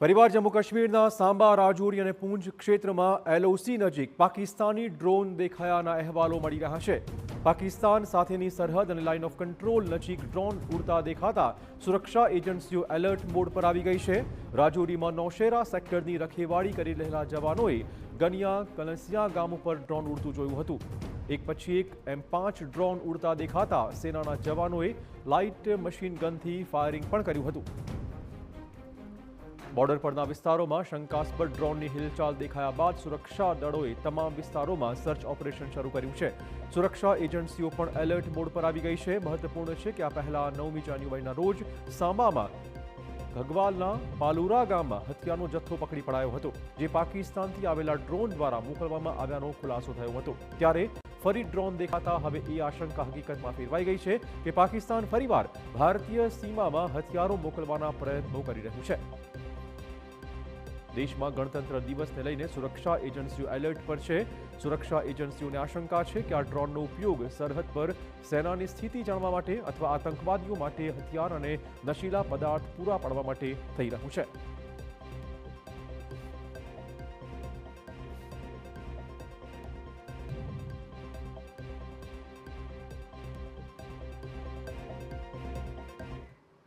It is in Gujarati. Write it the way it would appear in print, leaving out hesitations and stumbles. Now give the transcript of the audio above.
પરિવાર જમ્મુ કાશ્મીરના સાંબા રાજૌરી અને પૂંચ ક્ષેત્રમાં એલઓસી નજીક પાકિસ્તાની ડ્રોન દેખાયાના અહેવાલો મળી રહ્યા છે। પાકિસ્તાન સાથેની સરહદ અને લાઇન ઓફ કંટ્રોલ નજીક ડ્રોન ઉડતા દેખાતા સુરક્ષા એજન્સીઓ એલર્ટ મોડ પર આવી ગઈ છે। રાજૌરીમાં નૌશેરા સેક્ટરની રખેવાળી કરી રહેલા જવાનોએ ગનિયા કલસિયા ગામ ઉપર ડ્રોન ઉડતું જોયું હતું। એક પછી એક M5 ડ્રોન ઉડતા દેખાતા સેનાના જવાનોએ લાઇટ મશીન ગનથી ફાયરિંગ પણ કર્યું હતું। બોર્ડર પરના વિસ્તારોમાં શંકાસ્પદ ડ્રોનની હિલચાલ દેખાયા બાદ સુરક્ષા દળોએ તમામ વિસ્તારોમાં સર્ચ ઓપરેશન શરૂ કર્યું છે। સુરક્ષા એજન્સીઓ પણ એલર્ટ મોડ પર આવી ગઈ છે। મહત્વપૂર્ણ છે કે આ પહેલા 9મી જાન્યુઆરીના રોજ સાંબામાં ઘગવાલના પાલુરા ગામમાં હથિયારનો જથ્થો પકડી પડાયો હતો, જે પાકિસ્તાનથી આવેલા ડ્રોન દ્વારા મોકલવામાં આવ્યાનો ખુલાસો થયો હતો। ત્યારે ફરી ડ્રોન દેખાતા હવે એ આશંકા હકીકતમાં ફેરવાઈ ગઈ છે કે પાકિસ્તાન ફરીવાર ભારતીય સીમામાં હથિયારો મોકલવાના પ્રયત્નો કરી રહ્યું છે। દેશમાં ગણતંત્ર દિવસને લઈને સુરક્ષા એજન્સીઓ એલર્ટ પર છે। સુરક્ષા એજન્સીઓને આશંકા છે કે આ ડ્રોનનો ઉપયોગ સરહદ પર સેનાની સ્થિતિ જાણવા માટે અથવા આતંકવાદીઓ માટે હથિયાર અને નશીલા પદાર્થ પૂરા પાડવા માટે થઈ રહ્યું છે।